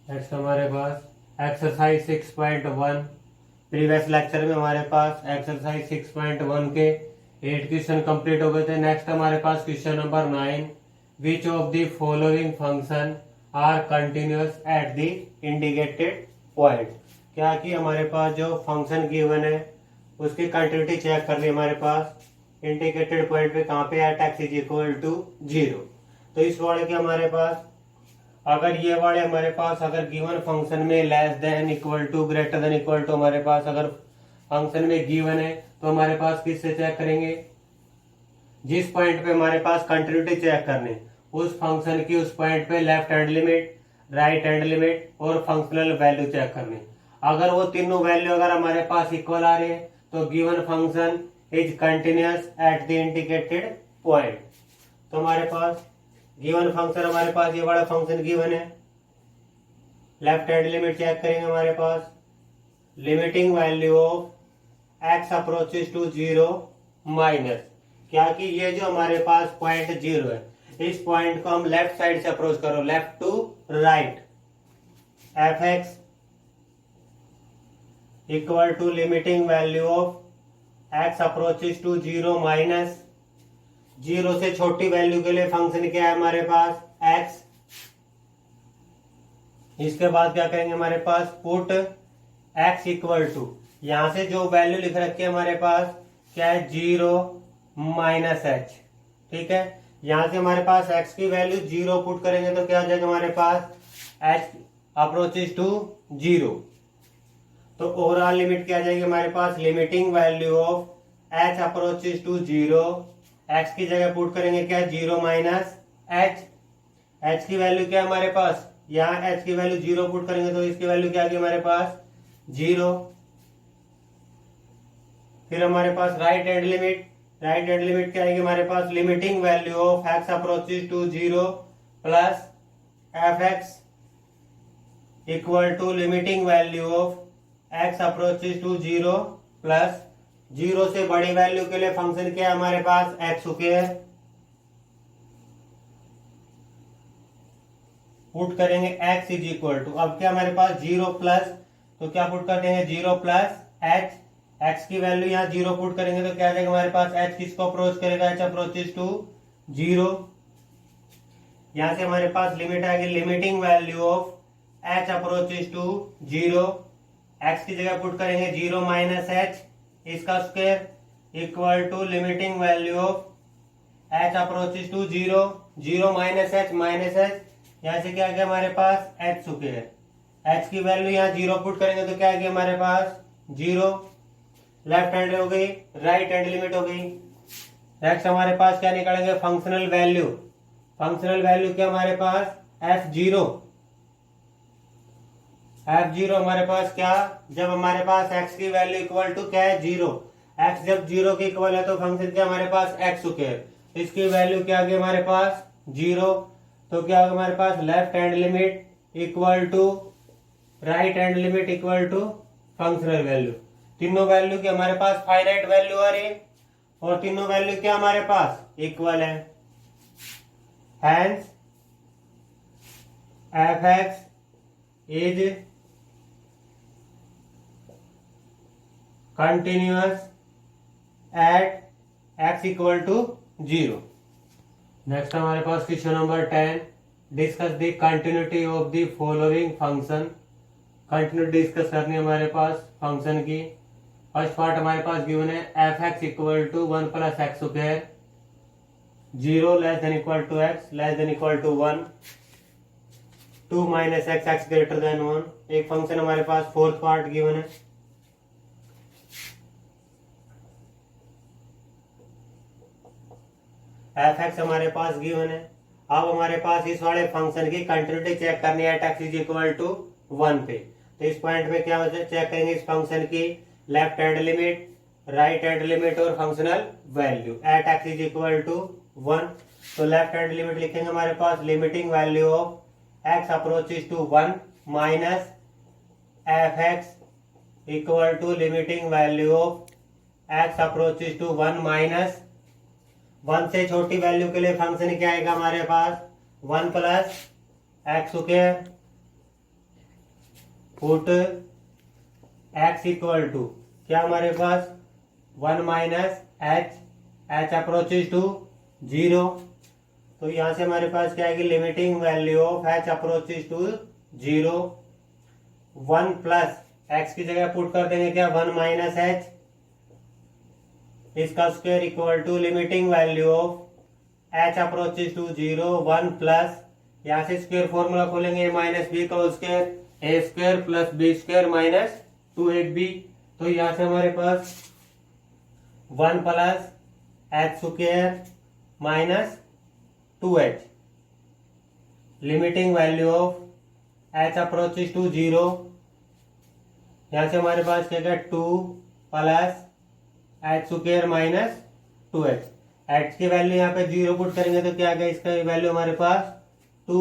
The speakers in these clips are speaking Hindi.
नेक्स्ट हमारे पास एक्सरसाइज 6.1। प्रीवियस लेक्चर में हमारे पास एक्सरसाइज 6.1 के 8 क्वेश्चन कंप्लीट हो गए थे। नेक्स्ट हमारे पास question number 9। Which of the following function are continuous at the indicated point. क्या कि हमारे पास जो फंक्शन गिवन है उसकी कंटिन्यूटी चेक करनी है हमारे पास इंडिकेटेड पॉइंट पे कहाँ पे at x is equal to 0। तो इस वाले के हमारे पास अगर ये वाले हमारे पास अगर गिवन फंक्शन में less than equal to greater than equal to हमारे पास अगर फंक्शन में गिवन है तो हमारे पास किससे चेक करेंगे, जिस पॉइंट पे हमारे पास कंटिन्यूटी चेक करनी उस फंक्शन की उस पॉइंट पे left hand limit, right hand limit और फंक्शनल वैल्यू चेक करनी। अगर वो तीनों वैल्यू अगर हमारे पास इक्वल आ रही है तो given function is continuous at the indicated point. तो हमारे पास गिवन फंक्शन हमारे पास ये वाला फंक्शन गिवन है, लेफ्ट हैंड लिमिट चेक करेंगे हमारे पास limiting value of x approaches to 0 minus, क्या कि ये जो हमारे पास पॉइंट 0 है इस पॉइंट को हम लेफ्ट साइड से अप्रोच करो, left to right, f x equal to limiting value of x approaches to 0 minus 0 से छोटी वैल्यू के लिए फंक्शन क्या है हमारे पास x। इसके बाद क्या करेंगे हमारे पास पुट x इक्वल टू, यहां से जो वैल्यू लिख रखी है हमारे पास क्या है 0 माइनस h। ठीक है, यहां से हमारे पास x की वैल्यू 0 पुट करेंगे तो क्या आ जाएगा हमारे पास h अप्रोचेस टू 0। तो ओवरऑल लिमिट क्या आ जाएगी हमारे पास limiting value of h approaches to 0, x की जगह पुट करेंगे क्या 0 माइनस h की वैल्यू क्या है हमारे पास, यहाँ h की वैल्यू 0 पुट करेंगे तो इसकी वैल्यू क्या आ गई हमारे पास 0। फिर हमारे पास राइट हैंड लिमिट क्या आएगी हमारे पास limiting value of x approaches to 0 plus F x equal to limiting value of x approaches to 0 plus 0 से बड़ी वैल्यू के लिए फंक्शन क्या है हमारे पास x स्क्वायर, पुट करेंगे x इज इक्वल टू, अब क्या हमारे पास 0 प्लस, तो क्या पुट कर देंगे 0 प्लस h, x की वैल्यू यहाँ 0 पुट करेंगे तो क्या आ जाएगा हमारे पास h किसको अप्रोच करेगा h अप्रोचेस टू 0। यहां से हमारे पास लिमिट आएगी limiting value of h approaches to 0, x की जगह पुट करेंगे 0 माइनस h इसका square equal to limiting value of h approaches to 0, 0 minus h यहाँ से क्या आ गया हमारे पास h स्क्वायर, h की वैल्यू यहाँ 0 पुट करेंगे तो क्या आ गया हमारे पास 0। लेफ्ट हैंड हो गई, राइट हैंड लिमिट हो गई। नेक्स्ट हमारे पास क्या निकालेंगे फंक्शनल वैल्यू क्या हमारे पास f0 हमारे पास क्या, जब हमारे पास x की वैल्यू इक्वल टू क्या है 0, x जब 0 के इक्वल है तो फंक्शन क्या हमारे पास x स्क्वायर, इसकी वैल्यू क्या आ गई हमारे पास 0। तो क्या होगा हमारे पास left hand limit equal to right hand limit equal to functional value, तीनों वैल्यू की हमारे पास फाइनाइट वैल्यू आ रही है और तीनों वैल्यू क्या हमारे पास इक्वल है, hence f x is continuous at x equal to 0। Next हमारे पास question number 10। Discuss the continuity of the following function. Continuity discuss करनी है हमारे पास फंक्शन की। फर्स्ट पार्ट हमारे पास गिवन है f x equal to 1 plus x square, 0 less than equal to x less than equal to 1, 2 minus x x greater than 1। एक फंक्शन हमारे पास फोर्थ पार्ट गिवन है एफ एक्स हमारे पास गिवन है। अब हमारे पास इस वाले फंक्शन की कंटिन्यूटी चेक करनी है at x is equal to 1 पे। तो इस पॉइंट पे क्या चेक करेंगे इस फंक्शन की left hand limit, right hand limit और functional value at x is equal to 1। तो लेफ्ट हैंड लिमिट लिखेंगे हमारे पास limiting value of x approaches to 1 minus F x equal to limiting value of x approaches to 1 minus 1 से छोटी वैल्यू के लिए फंक्शन क्या आएगा हमारे पास 1 plus x square put x equal to क्या हमारे पास 1 माइनस h अप्रोचेज टू 0। तो यहां से हमारे पास क्या आएगी limiting value of h approaches to 0। 1 plus x की जगह पुट कर देंगे क्या 1 माइनस h इसका square equal to limiting value of h approaches to 0 1 plus यहाँ से स्क्वायर फॉर्मूला खोलेंगे माइनस बी का स्क्वायर ए square plus b square minus 2ab। तो यहाँ से हमारे पास 1 plus h square minus 2h limiting value of h approaches to 0। यहाँ से हमारे पास क्या क्या 2 plus h square minus 2h। h की वैल्यू यहाँ पे 0 पुट करेंगे तो क्या आएगा इसका वैल्यू हमारे पास 2।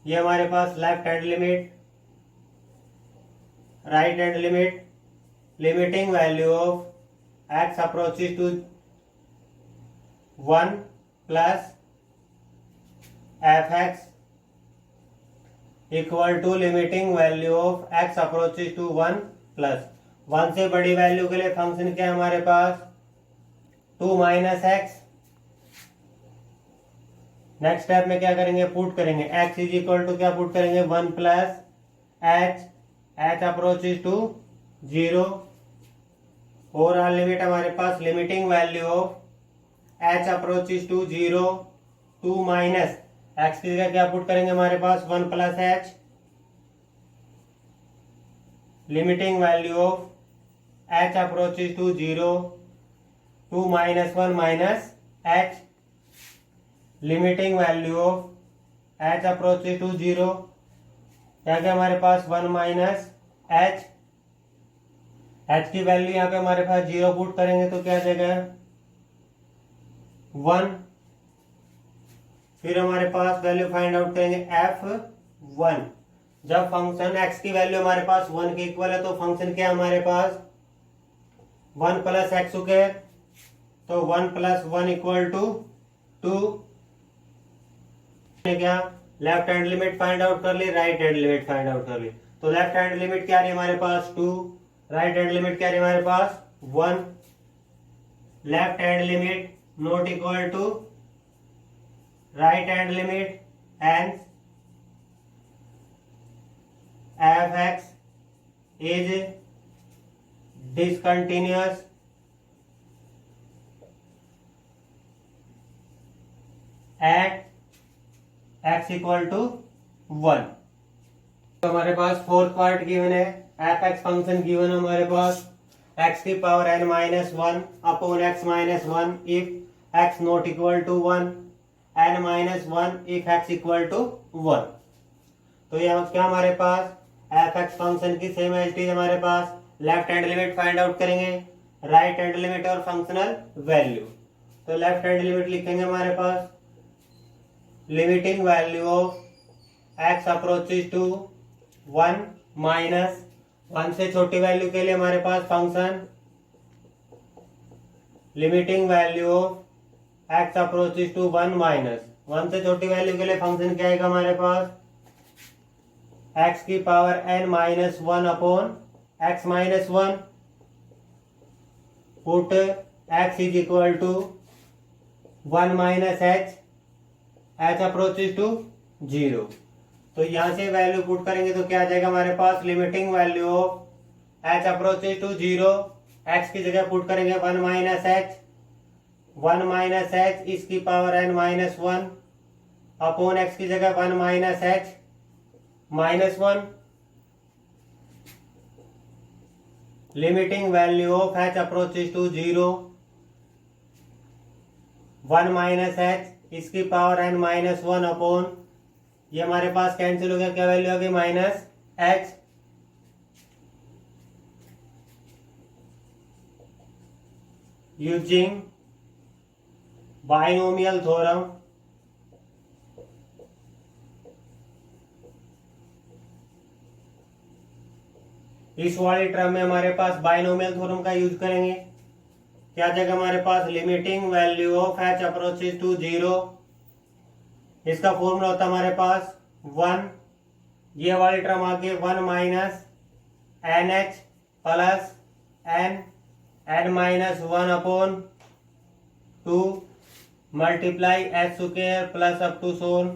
ये हमारे पास left hand limit right hand limit limiting value of x approaches to 1 plus fx equal to limiting value of x approaches to 1 plus 1 से बड़ी वैल्यू के लिए फंक्शन क्या है हमारे पास 2 माइनस एक्स। नेक्स्ट स्टेप में क्या करेंगे पुट करेंगे x इज इक्वल टू क्या पुट करेंगे 1 plus h approaches to 0। Overall limit हमारे पास limiting value of h approaches to 0 2 minus x की जगह क्या पुट करेंगे हमारे पास 1 plus h limiting value of h approaches to 0 2 minus 1 minus h limiting value of h approaches to 0 क्या क्या हमारे पास 1 माइनस h की वैल्यू यहाँ पे हमारे पास 0 पुट करेंगे तो क्या आ जाएगा 1। फिर हमारे पास वैल्यू फाइंड आउट करेंगे f1। जब फंक्शन x की वैल्यू हमारे पास 1 के इक्वल है तो फंक्शन क्या है हमारे पास 1 प्लस एक्स स्क्वायर। तो 1 प्लस 1 इक्वल टू 2। क्या left hand limit find out कर ली right hand limit find out कर ली। तो लेफ्ट हैंड लिमिट क्या रही हमारे पास 2 राइट हैंड लिमिट क्या रही हमारे पास 1। Left hand limit not equal to right hand limit and fx is discontinuous at x equal to 1। तो हमारे पास फोर्थ पार्ट गिवन है fx फंक्शन गिवन है हमारे पास x की power n minus 1 upon x minus 1 if x not equal to 1 n minus 1 if x equal to 1। तो यहाँ क्या हमारे पास fx फंक्शन की सेम एज इट इज हमारे पास left hand limit find out करेंगे राइट हैंड लिमिट और फंक्शनल वैल्यू। तो लेफ्ट हैंड लिमिट लिखेंगे हमारे पास limiting value of x approaches to 1 minus 1 से छोटी वैल्यू के लिए हमारे पास function limiting value of x approaches to 1 minus 1 से छोटी वैल्यू के लिए फंक्शन क्या आएगा हमारे पास x की power n minus 1 upon x minus 1 put x is equal to 1 minus h approaches to 0। तो यहां से वैल्यू पुट करेंगे तो क्या आ जाएगा हमारे पास limiting value of h approaches to 0 x की जगह पुट करेंगे 1 माइनस h इसकी power n minus 1 upon x की जगह 1 minus h minus 1 limiting value of h approaches to 0 1 minus h इसकी पावर n माइनस 1 अपॉन ये हमारे पास कैंसिल हो गया क्या वैल्यू आ गई minus h। Using binomial theorem इस वाली टर्म में हमारे पास बाइनोमियल थ्योरम का यूज करेंगे। क्या जगह हमारे पास limiting value of h approaches to 0 इसका फॉर्मूला होता है हमारे पास 1 ये वाली टर्म आ गई 1 minus N H plus N minus 1 upon 2 multiply H square plus up to सोन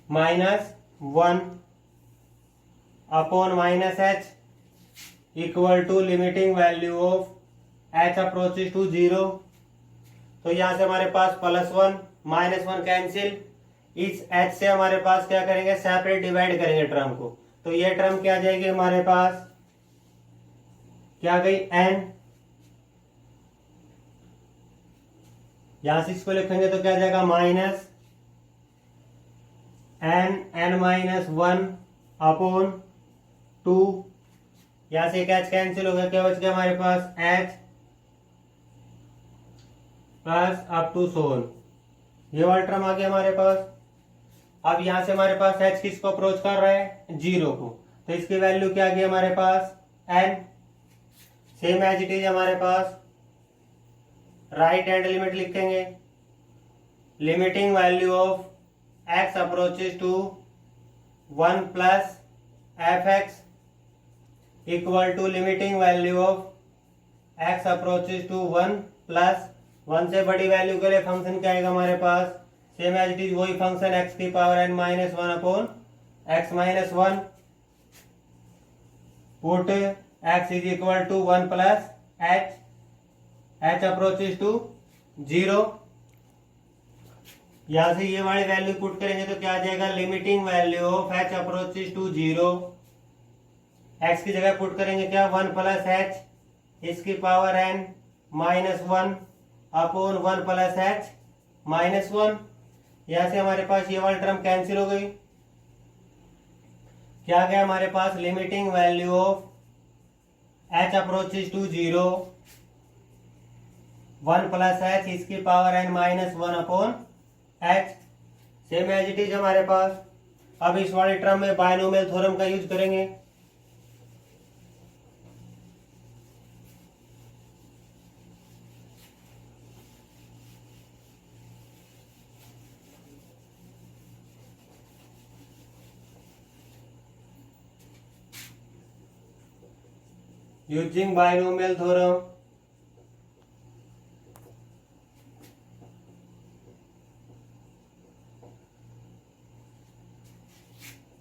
minus 1 upon minus H equal to limiting value of H approaches to 0। तो यहां से हमारे पास +1 -1 कैंसिल, इस एच से हमारे पास क्या करेंगे, सेपरेट डिवाइड करेंगे टर्म को। तो ये टर्म क्या आ जाएगी हमारे पास, क्या गई एन, यहां से इसको लिखेंगे तो क्या जाएगा माइनस एन माइनस 1 अपॉन 2, यहां से एक एच कैंसिल हो गया, क्या बच गया हमारे पास एच प्लस अप टू सोन, ये वाला टर्म आ गया हमारे पास। अब यहां से हमारे पास एच किसको अप्रोच कर रहा है, 0 को, तो इसकी वैल्यू क्या आ गई हमारे पास n. Same as it is हमारे पास राइट हैंड लिमिट लिखेंगे, limiting value of x approaches to 1 plus F x equal to limiting value of x approaches to 1 plus 1 से बड़ी वैल्यू के लिए फंक्शन क्या आएगा हमारे पास, सेम एज इट इज वही फंक्शन एक्स की power N minus 1 upon x minus 1, put x is equal to 1 plus H approaches to 0। यहां से ये वाली वैल्यू पुट करेंगे तो क्या आ जाएगा, limiting value of H approaches to 0, x की जगह पुट करेंगे क्या 1 प्लस एच इसकी power N minus 1 upon 1 plus H minus 1। यहां से हमारे पास ये वाली टर्म कैंसिल हो गई, क्या गया हमारे पास, limiting value of H approaches to 0 1 plus H इसकी power N minus 1 upon h, same as it is हमारे पास। अब इस वाले टर्म में बायनोमियल थ्योरम का यूज करेंगे, यूजिंग बायनोमियल थ्योरम।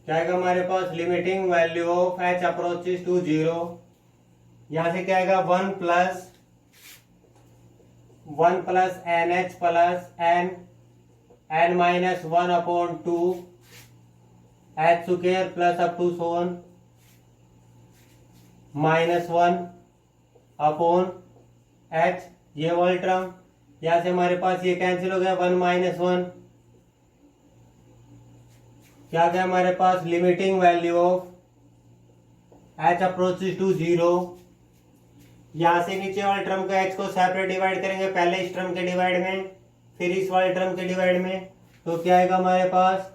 क्या आएगा हमारे पास, limiting value of H approaches to 0, यहां से क्या आएगा 1 plus n H plus N minus 1 upon 2 h square plus up to Son -1 upon H, ये वाली टर्म। यहां से हमारे पास ये कैंसिल हो गया 1 माइनस 1, क्या गया हमारे पास, limiting value of H approaches to 0। यहां से नीचे वाले टर्म का एच को सेपरेट डिवाइड करेंगे, पहले इस टर्म के डिवाइड में फिर इस वाले टर्म के डिवाइड में, तो क्या आएगा हमारे पास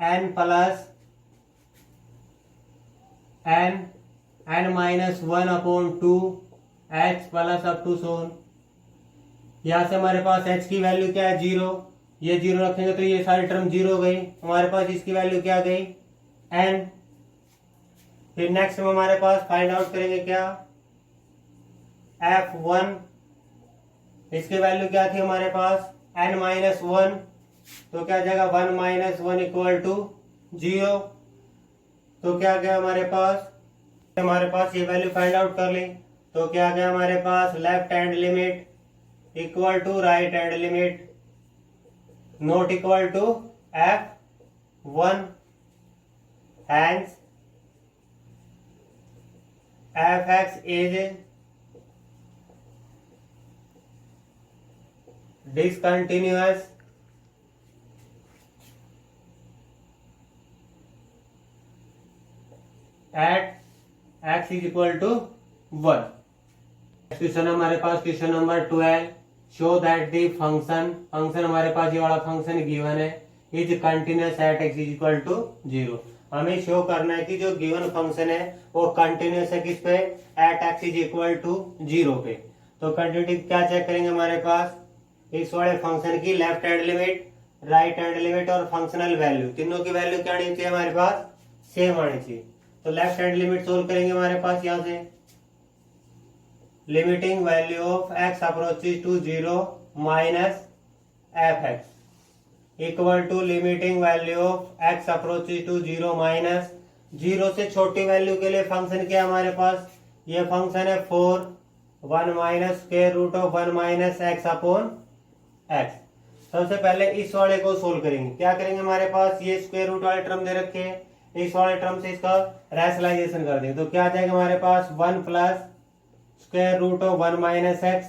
n plus N minus 1 upon 2 h plus up to so on. यहां से हमारे पास एच की वैल्यू क्या है 0, ये 0 रखेंगे तो ये सारी टर्म 0 हो गई, हमारे पास इसकी वैल्यू क्या गई एन। फिर नेक्स्ट में हमारे पास फाइंड आउट करेंगे क्या F1, इसकी वैल्यू क्या थी हमारे पास n माइनस 1, तो क्या जाएगा 1 माइनस 1 इक्वल टू 0। तो क्या गया हमारे पास ये वैल्यू फाइंड आउट कर ली, तो क्या गया हमारे पास left hand limit equal to right hand limit not equal to F1, hence Fx is discontinuous at x is equal to 1। Question हमारे पास question number 12, show that the function हमारे पास ये वाला फंक्शन गिवन है is continuous at x is equal to 0। हमें शो करना है कि जो गिवन फंक्शन है वो कंटिन्यूअस है किस पे, at x is equal to 0 पे। तो कंटिन्यूटी क्या चेक करेंगे हमारे पास, इस वाले फंक्शन की left hand limit, right hand limit और फंक्शनल वैल्यू, तीनों की वैल्यू क्या आनी चाहिए हमारे पास सेम आनी चाहिए। तो लेफ्ट हैंड लिमिट सोल्व करेंगे हमारे पास यहाँ से limiting value of x approaches to 0 minus F x equal to limiting value of x approaches to 0 minus 0 से छोटी वैल्यू के लिए फंक्शन क्या है हमारे पास, ये फंक्शन है 4 1 minus square root of 1 minus x upon x. सबसे पहले इस वाले को सोल्व करेंगे। क्या करेंगे, हमारे पास ये स्क्वायर रूट वाले टर्म दे रखे हैं, इस वाले टर्म से इसका रैशनलाइजेशन कर देंगे। तो क्या आ जाएगा हमारे पास 1 plus square root of 1 minus x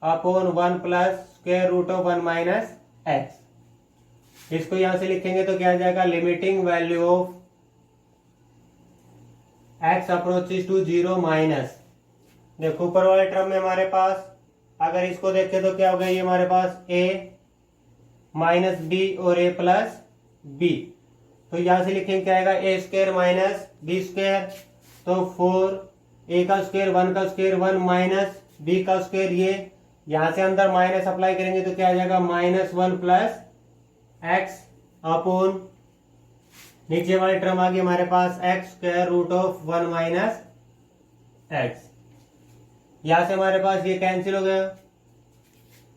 upon 1 plus square root of 1 minus x. इसको यहां से लिखेंगे तो क्या आ जाएगा limiting value of x approaches to 0 minus, देखो ऊपर वाले टर्म में हमारे पास अगर इसको देखें तो क्या होगा, ये हमारे पास a माइनस बी और a प्लस बी। तो यहां से लिखेंगे क्या आएगा ए स्क्वायर माइनस बी स्क्वायर, तो 4 a का स्क्वायर 1 का स्क्वायर 1 माइनस b का स्क्वायर, ये यहां से अंदर माइनस अप्लाई करेंगे तो क्या आ जाएगा -1 प्लस एक्स अपॉन नीचे वाले टर्म आ गई हमारे पास x square root of 1 minus x. यहां से हमारे पास ये कैंसिल हो गया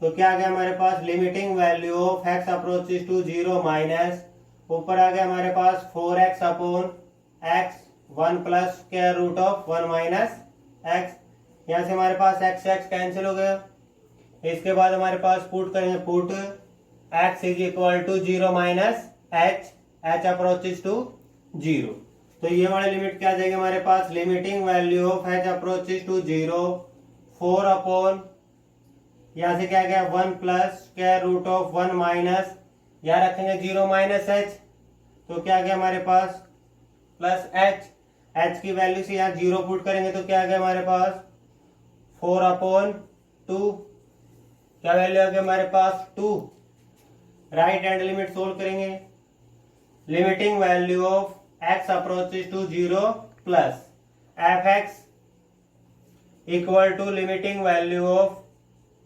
तो क्या आ गया हमारे पास limiting value of x approaches to 0 minus ऊपर आ गया हमारे पास 4x upon x 1 plus square root of 1 minus x. यहां से हमारे पास x कैंसिल हो गया। इसके बाद हमारे पास पुट करेंगे, put x is equal to 0 minus h approaches to 0। तो ये वाली लिमिट क्या आ जाएगी हमारे पास limiting value of h approaches to 0 4 upon यहां से क्या गया 1 plus square root of 1 minus यहां रखेंगे 0 माइनस h, तो क्या गया हमारे पास प्लस h की वैल्यू से यहाँ 0 पुट करेंगे तो क्या आ गया हमारे पास 4 अपॉन 2, क्या वैल्यू आ गया हमारे पास 2। राइट हैंड लिमिट सोल्व करेंगे, limiting value of x approaches to 0 plus F x equal to limiting value of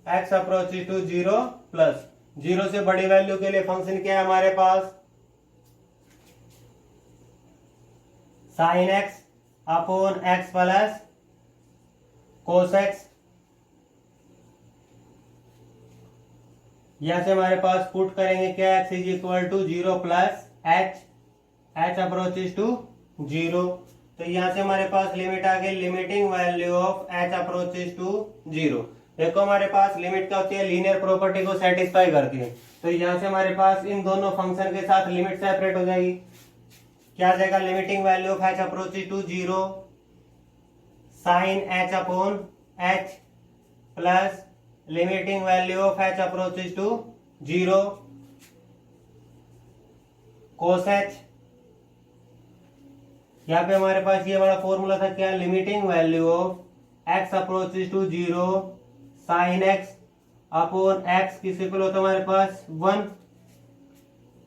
x approaches to 0 plus 0 से बड़ी वैल्यू के लिए फंक्शन क्या है हमारे पास sine x upon x plus cos x। यहां से हमारे पास पुट करेंगे क्या x is equal to 0 plus h approaches to 0। तो यहां से हमारे पास लिमिट आ गई limiting value of h approaches to 0। देखो हमारे पास लिमिट क्या होती है लीनियर प्रॉपर्टी को सेटिस्फाई करती है। तो यहां से हमारे पास इन दोनों फंक्शन के साथ लिमिट सेपरेट हो जाएगी। क्या आ जाएगा limiting value of h approaches to 0 sine h upon h plus limiting value of h approaches to 0 cos h। यहाँ पे हमारे पास ये वाला फॉर्मूला था क्या limiting value of x approaches to 0 sine x upon x किसी को होता है हमारे पास 1।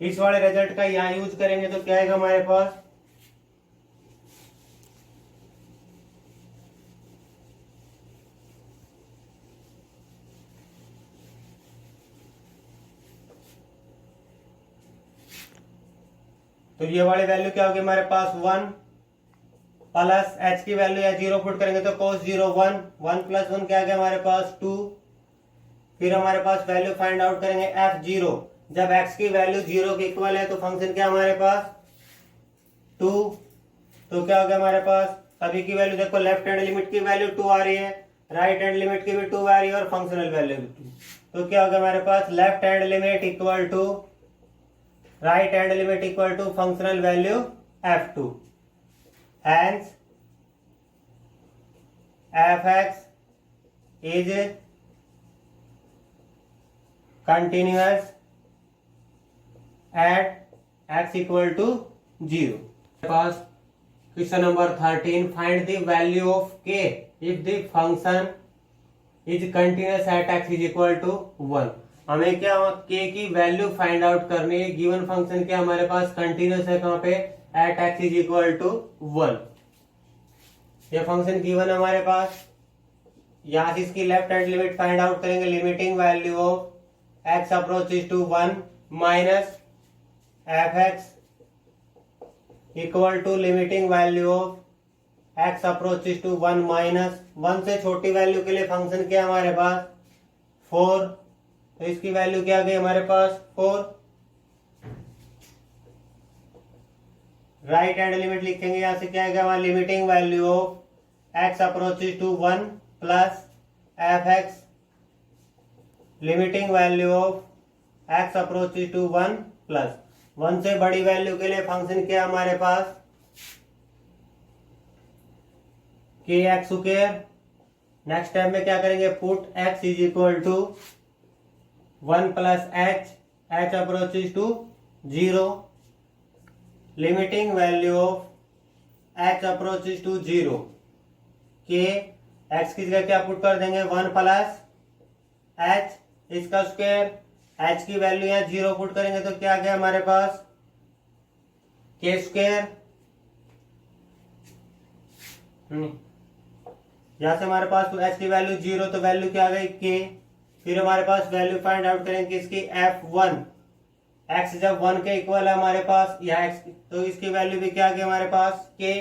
इस वाले रिजल्ट का यहाँ यूज करेंगे तो क्या आएगा हमारे पास तो ये वाली वैल्यू क्या होगी हमारे पास 1 प्लस h की वैल्यू या 0 पुट करेंगे तो cos 0 1 1 प्लस 1 क्या आ गया हमारे पास 2। फिर हमारे पास वैल्यू फाइंड आउट करेंगे f0, जब x की वैल्यू 0 के इक्वल है तो फंक्शन क्या हमारे पास 2। तो क्या हो गया हमारे पास सभी की वैल्यू देखो लेफ्ट हैंड लिमिट की वैल्यू 2 आ रही है, राइट हैंड लिमिट की भी 2 आ रही है और फंक्शनल वैल्यू भी 2। तो क्या हो गया हमारे पास left hand limit equal to right hand limit equal to functional value f2। Hence, f(x) is continuous at x equal to 0. Pass question number 13 find the value of k if the function is continuous at x is equal to 1। हमें क्या k की वैल्यू फाइंड आउट करनी है। गिवन फंक्शन क्या हमारे पास कंटिन्यूस है कहां पे at x is equal to 1। ये फंक्शन गिवन है हमारे पास। यहां से इसकी left hand limit find out करेंगे limiting value of x approaches to 1 minus F x equal to limiting value of x approaches to 1 minus 1 से छोटी वैल्यू के लिए फंक्शन क्या है हमारे पास 4, तो इसकी वैल्यू क्या आ गई हमारे पास 4। राइट हैंड लिमिट लिखेंगे, यहां से क्या आएगा हमारा limiting value of x approaches to 1 plus F x, limiting value of x approaches to 1 plus 1 से बड़ी वैल्यू के लिए फंक्शन क्या है हमारे पास K x square. Next time में क्या करेंगे, put x is equal to 1 plus H approaches to 0, limiting value of H approaches to 0 के एक्स की जगह क्या पुट कर देंगे 1 प्लस एच, इसका स्क्वायर, एच की वैल्यू यहाँ 0 पुट करेंगे तो क्या आ गया हमारे पास के स्क्वायर। यहां से हमारे पास तो एच की वैल्यू 0, तो वैल्यू क्या आ गई के। फिर हमारे पास वैल्यू फाइंड आउट करेंगे किसकी f1, x जब 1 के इक्वल है हमारे पास या x, तो इसकी वैल्यू भी क्या आ गई हमारे पास के।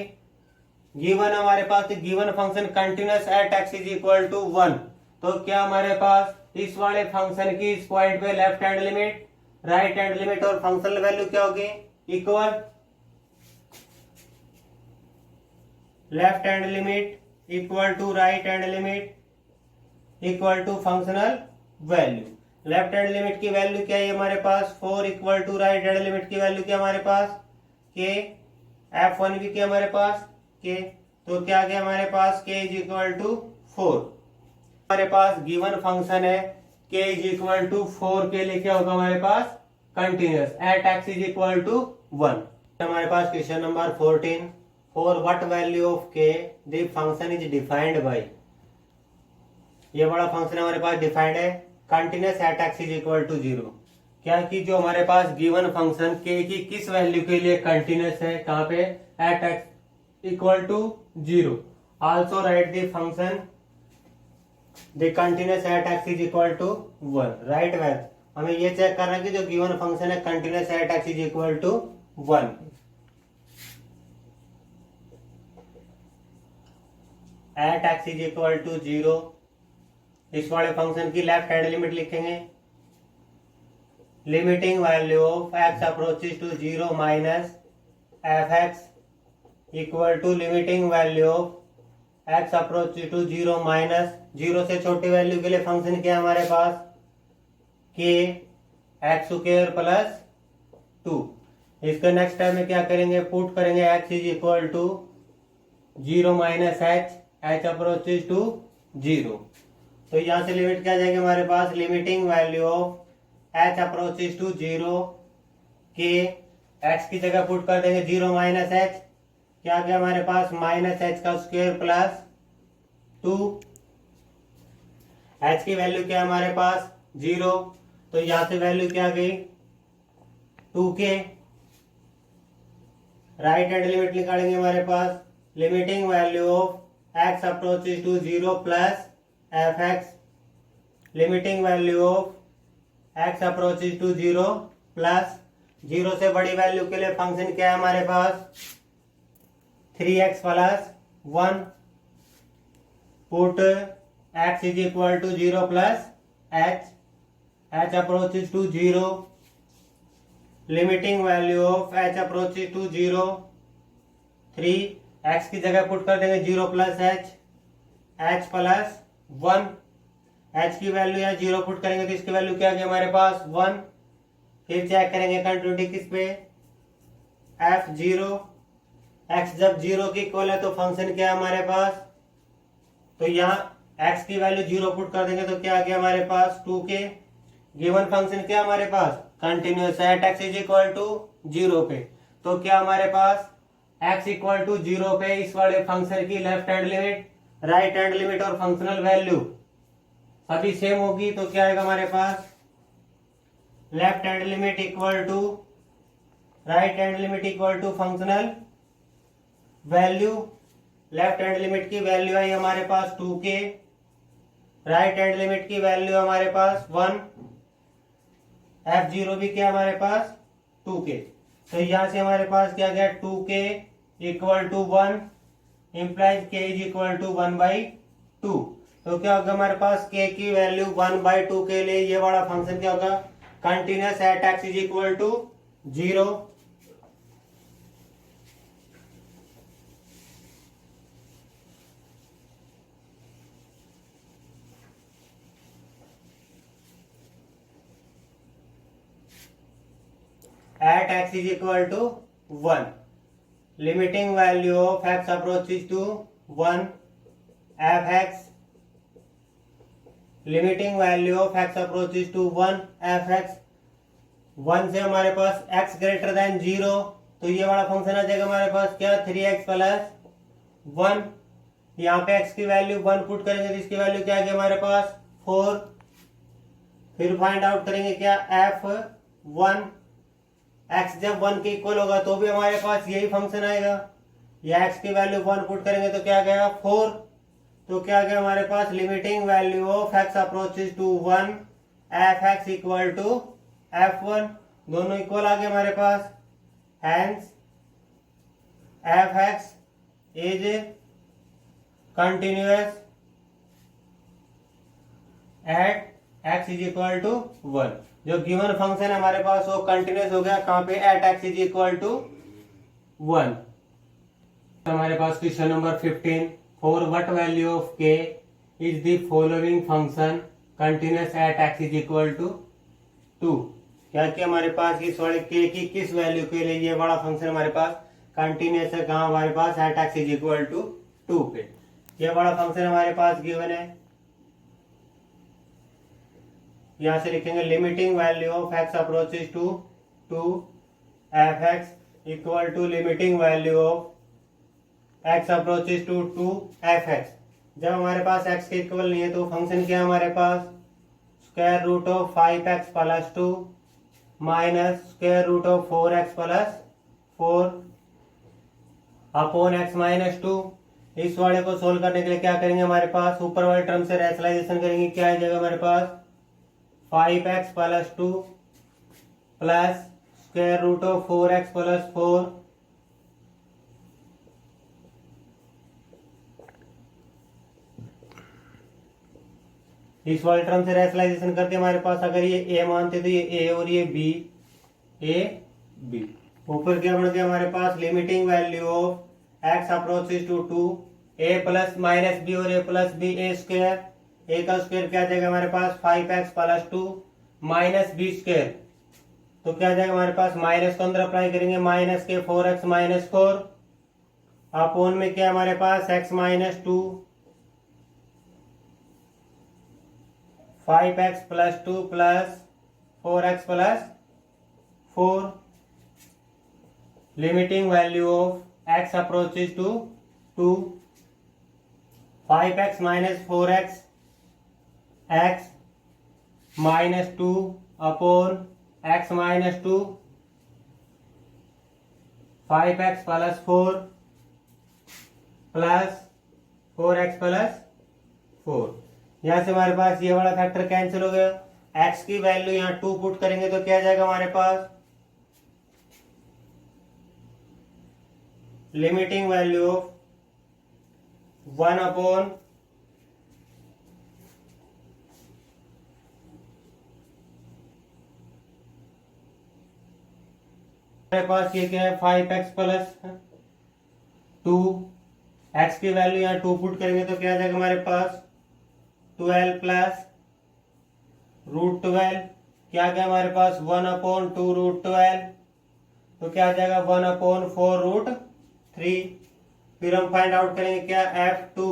गिवन हमारे पास given function continuous at x is equal to 1, तो क्या हमारे पास इस वाले फंक्शन की इस पॉइंट पे left hand limit, right hand limit और फंक्शनल वैल्यू क्या होगी equal. Left hand limit equal to right hand limit equal to functional value. Left hand limit की वैल्यू क्या है हमारे पास 4 equal to right hand limit की वैल्यू क्या हमारे पास के, f1 भी क्या हमारे पास के, तो क्या गया हमारे पास k इज इक्वल टू 4। हमारे पास गिवन फंक्शन है k इज इक्वल टू 4 के लिए क्या होगा हमारे पास continuous at x is equal to 1। हमारे पास question number 14, for what value of k the function is defined by, ये बड़ा फंक्शन हमारे पास डिफाइंड है continuous at x is equal to 0। क्या कि जो हमारे पास गिवन फंक्शन k की किस वैल्यू के लिए कंटिन्यूअस है, कहां पे at x equal to 0। Also right the function the continuous at x is equal to 1। Right value हमें ये चेक करना है कि जो गिवन फंक्शन है continuous at x is equal to 1। At x is equal to 0, इस वाले फंक्शन की लेफ्ट हैंड लिमिट लिखेंगे, limiting value of x approaches to 0 minus F x equal to limiting value of x approaches to 0 minus 0 से छोटी वैल्यू के लिए फंक्शन क्या है हमारे पास के एक्स स्क्वायर प्लस 2। इसके नेक्स्ट टाइम में क्या करेंगे, पुट करेंगे x is equal to 0 minus h approaches to 0, तो यहां से लिमिट क्या जाएगी हमारे पास limiting value of H approaches to 0 के एक्स की जगह पुट कर देंगे 0 माइनस एच, क्या गया हमारे पास माइनस एच का स्क्वायर प्लस 2। एच की वैल्यू क्या है हमारे पास 0, तो यहां से वैल्यू क्या गई 2k। राइट हैंड लिमिट निकालेंगे हमारे पास limiting value of x approaches to 0 plus F x, limiting value of x approaches to 0 plus 0 से बड़ी वैल्यू के लिए फंक्शन क्या है हमारे पास 3x plus 1, put x is equal to 0 plus h approaches to 0, limiting value of h approaches to 0 3, x की जगह पुट कर देंगे 0 प्लस h प्लस 1, h की वैल्यू यहाँ 0 पुट करेंगे तो इसकी वैल्यू क्या आ गई हमारे पास 1। फिर चेक करेंगे कंटिन्यूटी किस पे f0, x जब 0 की इक्वल है तो फंक्शन क्या है हमारे पास, तो यहाँ x की वैल्यू 0 पुट कर देंगे तो क्या आ गया हमारे पास 2k। गिवन फंक्शन क्या हमारे पास कंटिन्यूअस है at x is equal to 0 पे, तो क्या हमारे पास x इक्वल टू 0 पे इस वाले फंक्शन की left hand limit, right hand limit और फंक्शनल वैल्यू सभी सेम होगी, तो क्या आएगा हमारे पास left hand limit equal to right hand limit equal to functional value. Left hand limit की वैल्यू आई हमारे पास 2k, राइट हैंड लिमिट की वैल्यू हमारे पास 1, f0 भी क्या हमारे पास 2k। तो यहाँ से हमारे पास क्या गया 2k equal to 1 implies k is equal to 1/2। तो क्या होगा हमारे पास k की वैल्यू 1/2 के लिए ये वाला फंक्शन क्या होगा continuous at x is equal to 0। at x is equal to 1, limiting value of x approaches to 1 f(x), limiting value of x approaches to 1 f(x), 1 से हमारे पास x ग्रेटर देन 0, तो ये वाला फंक्शन आ जाएगा हमारे पास क्या 3x प्लस 1। यहाँ पे x की वैल्यू 1 पुट करेंगे तो इसकी वैल्यू क्या आ गई हमारे पास 4। फिर फाइंड आउट करेंगे क्या f(1), x जब 1 के इक्वल होगा तो भी हमारे पास यही फंक्शन आएगा। या x की वैल्यू 1 पुट करेंगे तो क्या गया 4। तो क्या गया हमारे पास limiting value of x approaches to 1 f(x) equal to f(1), दोनों इक्वल आ गए हमारे पास। Hence f(x) is continuous at x is equal to 1। जो गिवन फंक्शन है हमारे पास वो कंटिन्यूअस हो गया कहां पे at x is equal to 1। हमारे पास question number 15, for what value of k is the following function continuous at x is equal to 2। क्या कि हमारे पास इस वाले k की किस वैल्यू के लिए ये बड़ा फंक्शन हमारे पास कंटिन्यूअस है कहां हमारे पास at x is equal to 2 पे। ये बड़ा फंक्शन हमारे पास गिवन है। यहां से लिखेंगे limiting value of x approaches to 2 f(x) equal to limiting value of x approaches to 2 f(x). जब हमारे पास x के इक्वल नहीं है तो फंक्शन क्या है हमारे पास square root of 5x plus 2 minus square root of 4x plus 4 upon x minus 2। इस वाले को सोल्व करने के लिए क्या करेंगे हमारे पास ऊपर वाले टर्म से रैशनलाइजेशन करेंगे। क्या आ जाएगा हमारे पास 5x plus 2 plus square root of 4x plus 4 इस वाले टर्म से रैशनलाइजेशन करते हमारे पास अगर ये a मानते तो ये a और ये b, a b। ऊपर क्या बढ़ गया हमारे पास limiting value of x approaches to 2 a plus minus b और a plus b a square, a का स्क्वायर क्या आ जाएगा हमारे पास 5x plus 2 minus b square. तो क्या आ जाएगा हमारे पास माइनस को अंदर अप्लाई करेंगे माइनस के 4x माइनस 4 अपॉन में क्या हमारे पास x minus 2 5x plus 2 plus 4x plus 4 limiting value of x approaches to 2 5x minus 4x x minus 2 upon x minus 2 5x plus 4 plus 4x plus 4। यहां से हमारे पास ये वाला फैक्टर कैंसिल हो गया। x की वैल्यू यहाँ 2 पुट करेंगे तो क्या आ जाएगा हमारे पास लिमिटिंग वैल्यू ऑफ 1 अपॉन हमारे पास ये क्या है 5x प्लस 2 x की वैल्यू यहाँ 2 पुट करेंगे तो क्या आ जाएगा हमारे पास 12 प्लस रूट 12 क्या गया हमारे पास 1 अपॉन 2 रूट 12 तो क्या आ जाएगा 1 अपॉन 4 रूट 3। फिर हम फाइंड आउट करेंगे क्या f2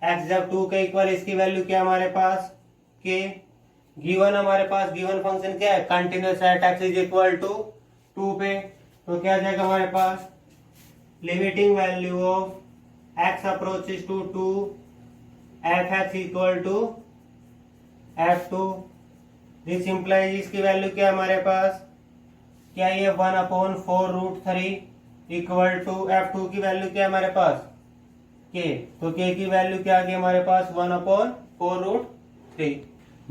x जब 2 के इक्वल इसकी वैल्यू क्या हमारे पास k। गिवन हमारे पास गिवन फंक्शन क्या है continuous at x is equal to 2 पे। तो क्या आ जाएगा हमारे पास limiting value of x approaches to 2 f(x) equal to f2। This implies इसकी वैल्यू क्या है हमारे पास क्या ये 1 upon 4 root 3 equal to f2 की वैल्यू क्या है हमारे पास k। तो k की वैल्यू क्या आ गई हमारे पास 1 अपॉन 4 रूट 3।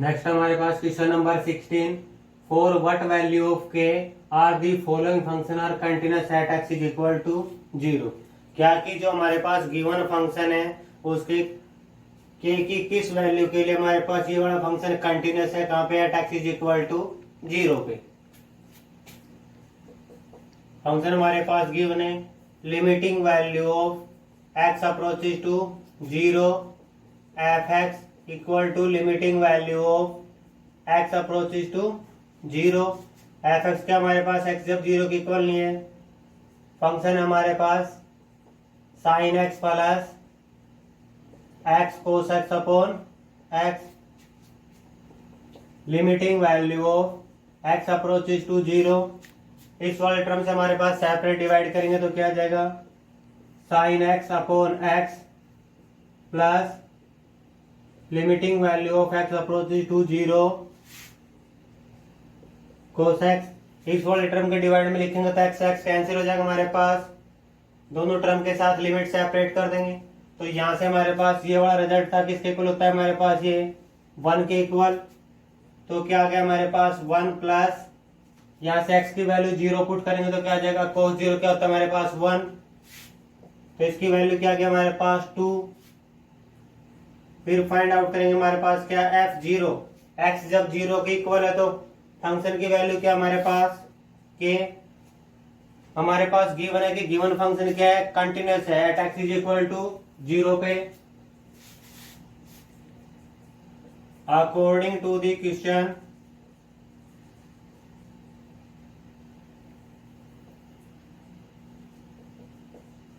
नेक्स्ट हमारे पास question number 16, for what value of k are the following function are continuous at x is equal to 0। क्या कि जो हमारे पास गिवन फंक्शन है उसके के की किस वैल्यू के लिए हमारे पास ये वाला फंक्शन कंटिन्यूअस है, कहां पे, at x is equal to 0 पे। फंक्शन हमारे पास गिवन है limiting value of x approaches to 0 F x equal to limiting value of x approaches to 0 F x क्या हमारे पास एक्स जब 0 के इक्वल नहीं है। फंक्शन हमारे पास sine x plus x cos x upon x, limiting value of x approaches to 0। इस वाले टर्म से हमारे पास सेपरेट डिवाइड करेंगे तो क्या आ जाएगा, sine x upon x plus limiting value of x approaches to 0 cos x. इस वाले टर्म के डिवाइड में लिखेंगे तो एक्स एक्स कैंसिल हो जाएगा हमारे पास, दोनों टर्म के साथ लिमिट सेपरेट कर देंगे। तो यहां से हमारे पास ये वाला रिजल्ट था किसके इक्वल होता है हमारे पास, ये 1 के इक्वल। तो क्या आ गया हमारे पास 1 प्लस यहां से x की वैल्यू 0 पुट करेंगे तो क्या आ जाएगा, cos 0 क्या होता है हमारे पास 1, तो इसकी वैल्यू क्या आ गया हमारे पास 2। फिर फाइंड आउट करेंगे हमारे पास क्या, f0, x जब 0 के इक्वल है तो फंक्शन की वैल्यू क्या हमारे पास के, हमारे पास गिवन है कि गिवन फंक्शन क्या है, कंटिन्यूअस है at x is equal to 0 पे। According to the question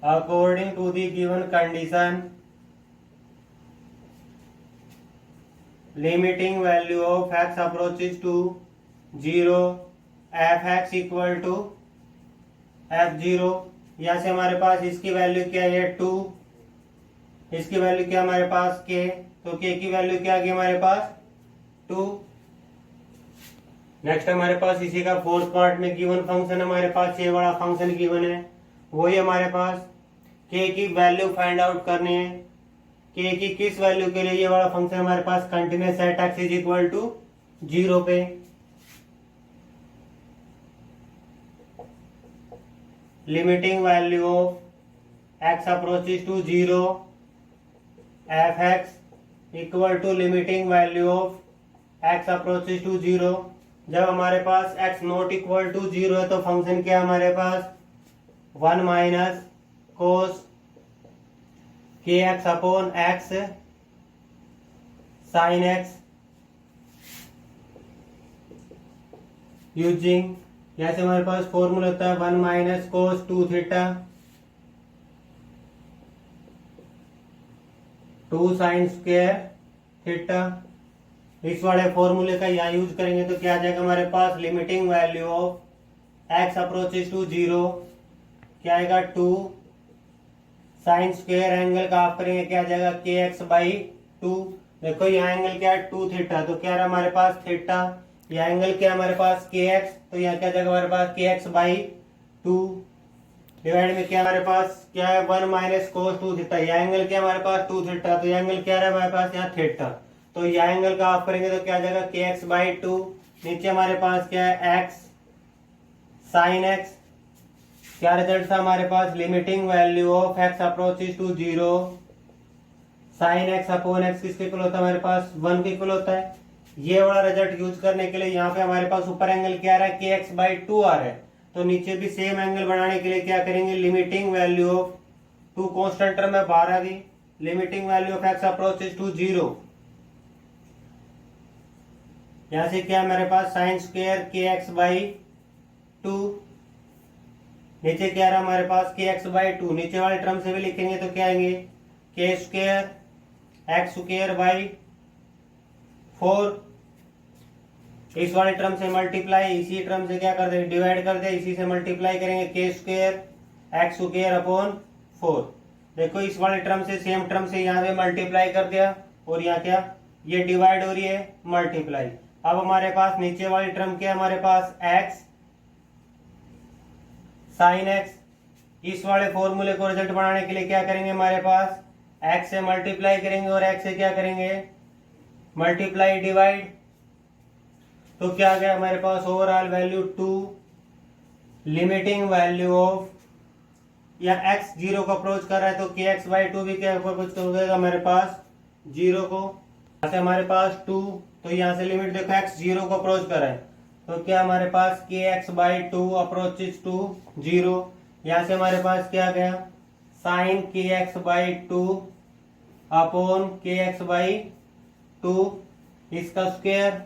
according to the given condition limiting value of x approaches to 0 f x equal to f0। यहाँ से हमारे पास इसकी वैल्यू क्या है 2, इसकी वैल्यू क्या हमारे पास k, तो k की वैल्यू क्या आ गई हमारे पास 2। नेक्स्ट हमारे पास इसी का फोर्थ पार्ट में गिवन फंक्शन हमारे पास ये वाला फंक्शन गिवन है, वही हमारे पास k की वैल्यू फाइंड आउट करनी है, k की किस वैल्यू के लिए ये वाला फंक्शन हमारे पास continuous at x is equal to 0 पे। Limiting value of x approaches to 0 F x equal to limiting value of x approaches to 0। जब हमारे पास x नॉट इक्वल टू 0 है तो फंक्शन क्या हमारे पास 1 माइनस कोस के x upon x sine x using, यहाँ से हमारे पास फॉर्मूला होता है 1 minus cos 2 theta 2 sine square theta. इस वाले फॉर्मूले का यहाँ यूज करेंगे तो क्या आ जाएगा हमारे पास, limiting value of x approaches to 0 क्या आएगा 2 साइन स्क्वायर एंगल का आप करेंगे क्या आ जाएगा के एक्स बाई 2। देखो यहाँ एंगल क्या है 2 थीटा, तो क्या रहा हमारे पास थीटा, यह एंगल क्या हमारे पास के एक्स, तो यहाँ क्या जाएगा हमारे पास के एक्स बाई 2 डिवाइड में क्या हमारे पास क्या है 1 माइनस कोस 2 थीटा, यह एंगल क्या हमारे पास 2 थीटा, तो यह एंगल क्या रहा है हमारे पास यहाँ थीटा, तो यह एंगल का आप करेंगे तो क्या आ जाएगा के एक्स बाई 2। नीचे हमारे पास क्या है एक्स साइन एक्स, क्या रिजल्ट था हमारे पास, limiting value of x approaches to 0 sine x upon x किसके इक्वल होता है हमारे पास 1 के इक्वल होता है। ये वाला रिजल्ट यूज करने के लिए यहाँ पे हमारे पास ऊपर एंगल क्या आ रहा है के एक्स बाई 2 आ रहा है, तो नीचे भी सेम एंगल बनाने के लिए क्या करेंगे, limiting value of 2 constant term में बाहर आ गई, limiting value of x approaches to 0, यहाँ से क्या हमारे पास sine square K x by 2, नीचे क्या रहा हमारे पास के एक्स बाई 2, नीचे वाले टर्म से भी लिखेंगे तो क्या आएंगे के स्क्वायर एक्स स्क्वायर बाई 4, इस वाले टर्म से मल्टीप्लाई, इसी टर्म से क्या कर देंगे डिवाइड कर दे, इसी से मल्टीप्लाई करेंगे के स्क्वायर एक्स स्क्वायर अपॉन 4। देखो इस वाले टर्म से सेम टर्म से यहाँ पे मल्टीप्लाई कर दिया और यहाँ क्या ये डिवाइड हो रही है मल्टीप्लाई। अब हमारे पास नीचे वाली टर्म क्या है हमारे पास एक्स साइन एक्स, इस वाले फॉर्मूले को रिजल्ट बनाने के लिए क्या करेंगे हमारे पास x से मल्टीप्लाई करेंगे और x से क्या करेंगे मल्टीप्लाई डिवाइड, तो क्या आ गया हमारे पास overall value 2 limiting value of या x जीरो को अप्रोच कर रहा है तो के एक्स बाई टू भी क्या अप्रोच करेगा हमारे पास जीरो को। यहाँ से हमारे पास टू, तो यहाँ से लिमिट देखो x जीरो को अप्रोच कर रहा है तो क्या हमारे पास K x by two approaches to zero. यहाँ से हमारे पास क्या गया sine K x by two upon K x by two इसका स्क्वायर।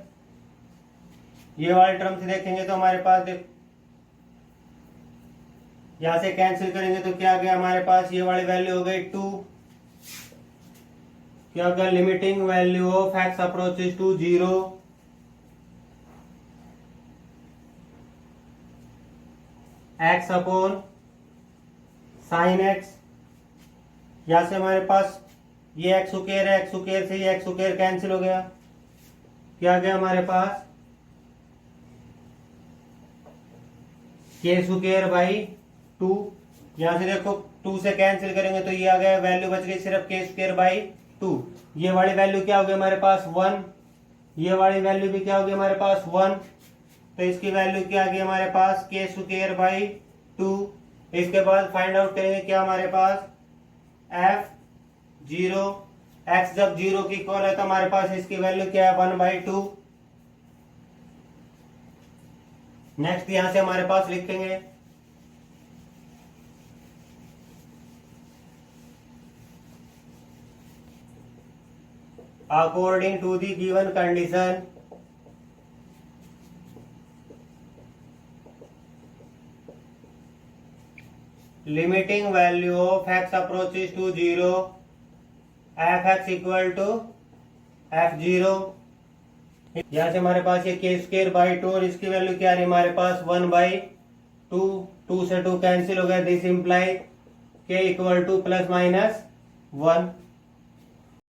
ये वाले टर्म से देखेंगे तो हमारे पास देख यहां से कैंसिल करेंगे तो क्या गया हमारे पास ये वाली वैल्यू हो गई टू। क्या गया limiting value of x approaches to zero x upon sine x. यहां से हमारे पास ये एक्स स्क्वायर है, एक्स स्क्वायर से ये एक्स स्क्वायर कैंसिल हो गया। क्या गया हमारे पास के स्क्वायर बाई टू। यहां से देखो टू से कैंसिल करेंगे तो ये आ गया वैल्यू बच गई सिर्फ के स्क्वायर बाई टू। ये वाली वैल्यू क्या होगी हमारे पास वन, ये वाली वैल्यू भी क्या होगी हमारे पास वन। तो इसकी वैल्यू क्या आ गई हमारे पास के स्क्वायर बाई टू। इसके बाद फाइंड आउट करेंगे क्या हमारे पास एफ जीरो। एक्स जब जीरो की इक्वल है तो हमारे पास इसकी वैल्यू क्या है वन बाई टू। नेक्स्ट यहां से हमारे पास लिखेंगे according to the given condition limiting value of x approaches to zero F x equal to F zero. यहां से हमारे पास ये के स्क्वायर बाई टू और इसकी वैल्यू क्या आ रही है हमारे पास वन बाई टू। टू से टू कैंसिल हो गया, दिस इंप्लाई के equal two plus minus one.